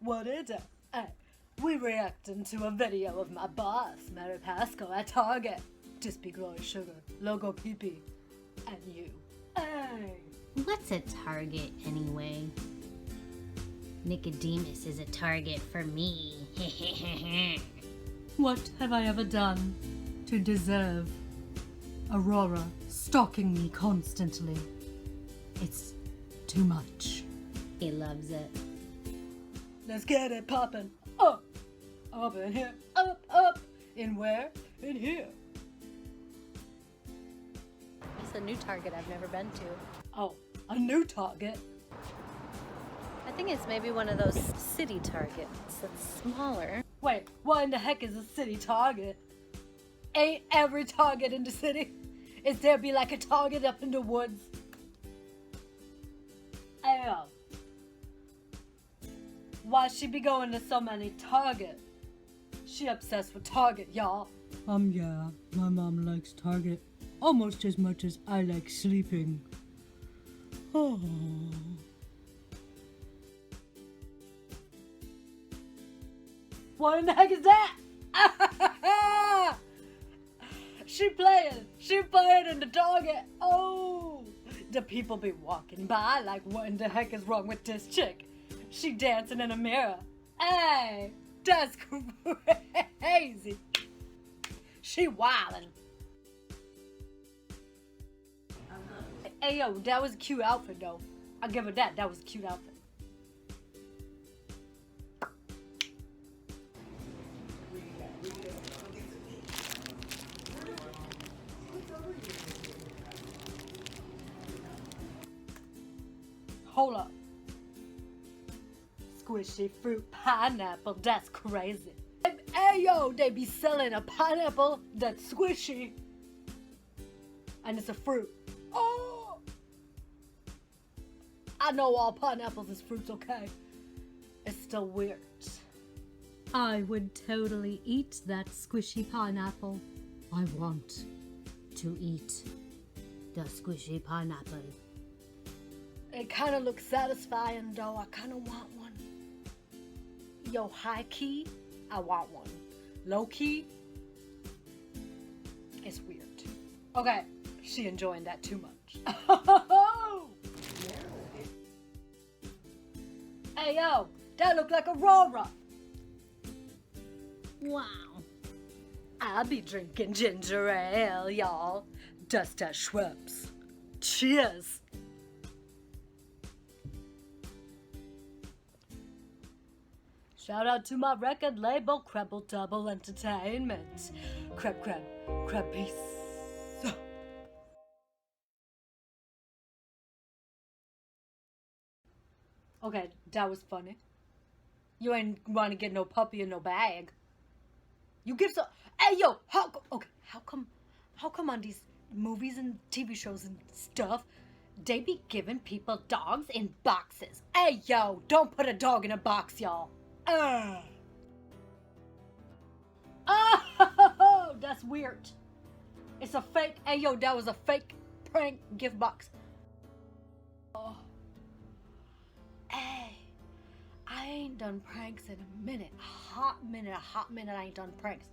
What is it? Hey, we reacting to a video of my boss, Mary Pascal, at Target. Dispy Glory Sugar, Logo PP, and you. Hey! What's a target anyway? Nicodemus is a target for me. What have I ever done to deserve Aurora stalking me constantly? It's too much. He loves it. Let's get it poppin'. Up! Up in here. Up! In where? In here. It's a new Target I've never been to. Oh, a new Target? I think it's maybe one of those city Targets that's smaller. Wait, what in the heck is a city Target? Ain't every Target in the city? Is there be like a Target up in the woods? Ayo. Why she be going to so many Target? She obsessed with Target, y'all. Yeah, my mom likes Target almost as much as I like sleeping. Oh. What in the heck is that? She playing in the Target. Oh, the people be walking by like, what in the heck is wrong with this chick? She dancing in a mirror. Hey, that's crazy. She wildin'. Hey yo, that was a cute outfit though. I'll give her that. That was a cute outfit. Hold up. Squishy fruit pineapple, that's crazy. Hey yo, they be selling a pineapple that's squishy. And it's a fruit. Oh! I know all pineapples is fruits, okay? It's still weird. I would totally eat that squishy pineapple. I want to eat the squishy pineapple. It kind of looks satisfying though. I kind of want one. Yo, high key, I want one. Low key, it's weird. Okay, she enjoying that too much. Hey yo, that look like Aurora. Wow. I be drinking ginger ale, y'all. Just at Schweppes. Cheers. Shout out to my record label, Crabble Dabble Entertainment. Crab, peace. Okay, that was funny. You ain't want to get no puppy in no bag. You give some. Hey yo, how come on these movies and TV shows and stuff, they be giving people dogs in boxes? Hey yo, don't put a dog in a box, y'all. Oh, that's weird. It's a fake. Hey yo, that was a fake prank gift box. Oh. Hey, I ain't done pranks in a minute. A hot minute I ain't done pranks.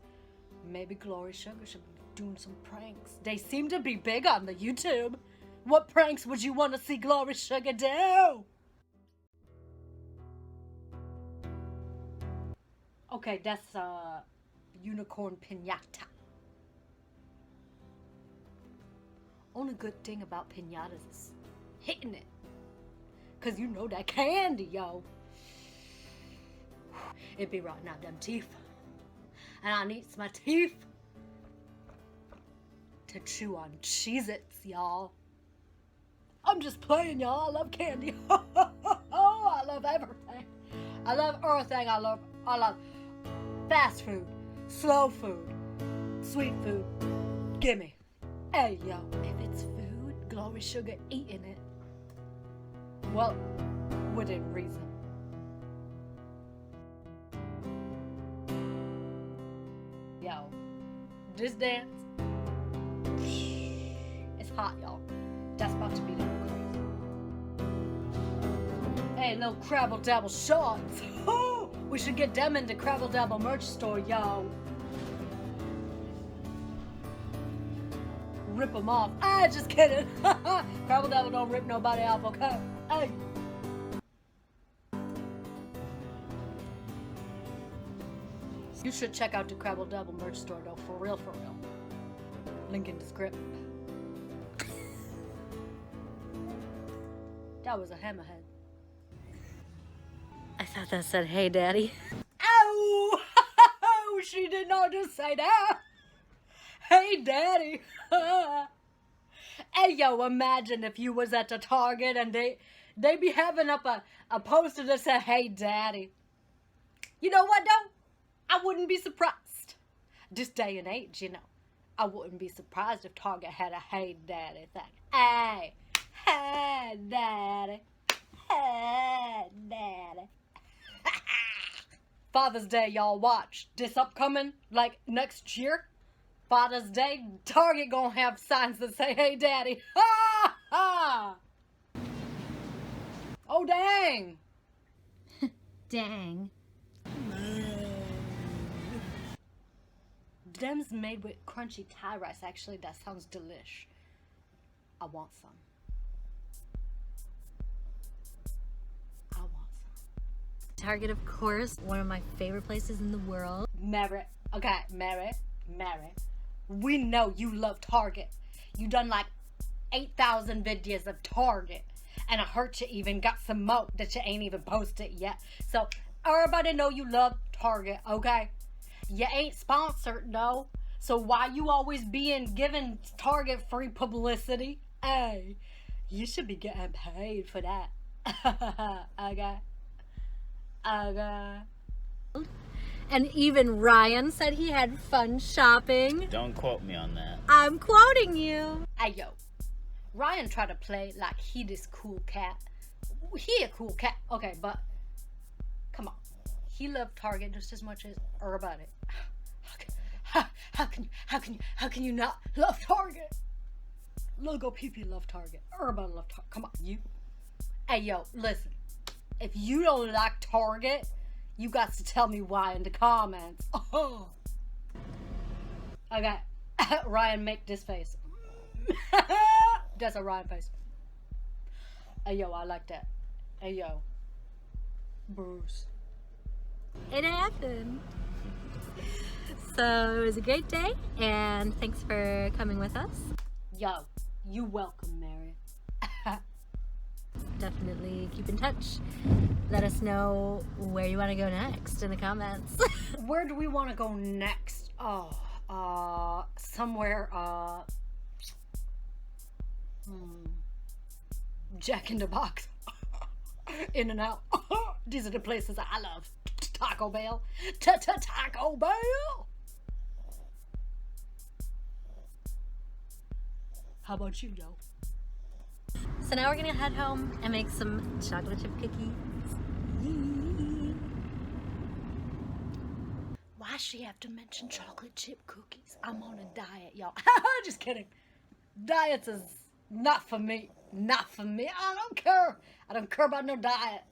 Maybe Glory Sugar should be doing some pranks. They seem to be big on the YouTube. What pranks would you want to see Glory Sugar do? Okay, that's a unicorn piñata. Only good thing about piñatas is hitting it. Cause you know that candy, yo. It be rotting out them teeth. And I needs my teeth to chew on Cheez-Its, y'all. I'm just playing, y'all. I love candy. Oh, I love everything. I love everything. I love fast food, slow food, sweet food. Gimme. Hey, yo, if it's food, Glory Sugar eating it. Well, within reason. Yo, this dance, it's hot, y'all. That's about to be the crazy. Hey, little Crabble Dabble shorts. We should get them in the Crabble Dabble merch store, yo. Rip them off. Just kidding. Crabble Dabble don't rip nobody off, okay? Hey. You should check out the Crabble Dabble merch store, though, for real, for real. Link in the script. That was a hammerhead. I thought that said, hey, Daddy. Ow! She did not just say that. Hey, Daddy. Hey, yo, imagine if you was at the Target and they be having up a poster that said, hey, Daddy. You know what, though? I wouldn't be surprised. This day and age, you know. I wouldn't be surprised if Target had a hey, Daddy thing. Hey, hey, Daddy. Hey, Daddy. Father's Day, y'all watch. This upcoming, like, next year. Father's Day, Target gonna have signs that say, hey, Daddy. Ha! Ha! Oh, dang. Dang. Them's made with crunchy Thai rice. Actually, that sounds delish. I want some. I want some. Target, of course, one of my favorite places in the world. Mary. Okay, Mary. We know you love Target. You done like 8,000 videos of Target. And I heard you even got some more that you ain't even posted yet. So, everybody know you love Target, okay? You ain't sponsored, no. So why you always being given Target free publicity? Hey, you should be getting paid for that. Okay. And even Ryan said he had fun shopping. Don't quote me on that. I'm quoting you. Hey, yo. Ryan tried to play like he this cool cat. He a cool cat. Okay, but come on. He loved Target just as much as everybody. How can you not love Target? Logo PP love Target. Everybody love Target. Come on, you. Hey, yo, listen. If you don't like Target, you got to tell me why in the comments. Oh. Okay. Ryan, make this face. That's a Ryan face. Hey, yo, I like that. Hey, yo. Bruce. It happened. So it was a great day, and thanks for coming with us. Yo, you welcome, Mary. Definitely keep in touch. Let us know where you want to go next in the comments. Where do we want to go next? Somewhere, Jack in the Box. In and Out. These are the places I love. Taco Bell. Taco Bell. How about you, Joe? So now we're gonna head home and make some chocolate chip cookies. Why she have to mention chocolate chip cookies? I'm on a diet, y'all. Just kidding. Diets is not for me. Not for me. I don't care. I don't care about no diet.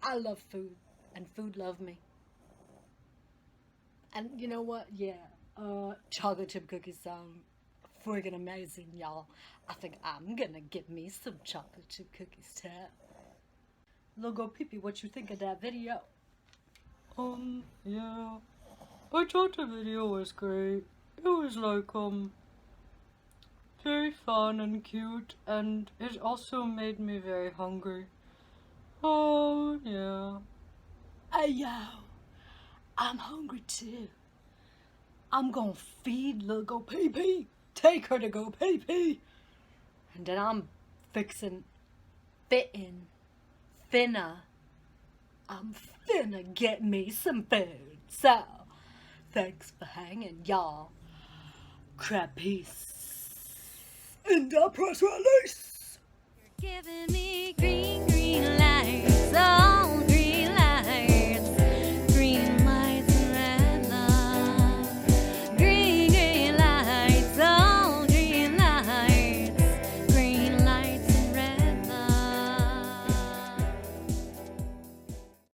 I love food, and food love me. And you know what? Yeah, chocolate chip cookies sound friggin' amazing, y'all. I think I'm gonna get me some chocolate chip cookies too. Logo Pee-Pee, what you think of that video? Yeah. I thought the video was great. It was like, very fun and cute, and it also made me very hungry. Oh, yeah. Hey, yo, I'm hungry too. I'm gonna feed little Go Pee-Pee. Take her to Go Pee-Pee. And then I'm I'm finna get me some food. So, thanks for hanging, y'all. Crab peace. In the press release. You're giving me green light.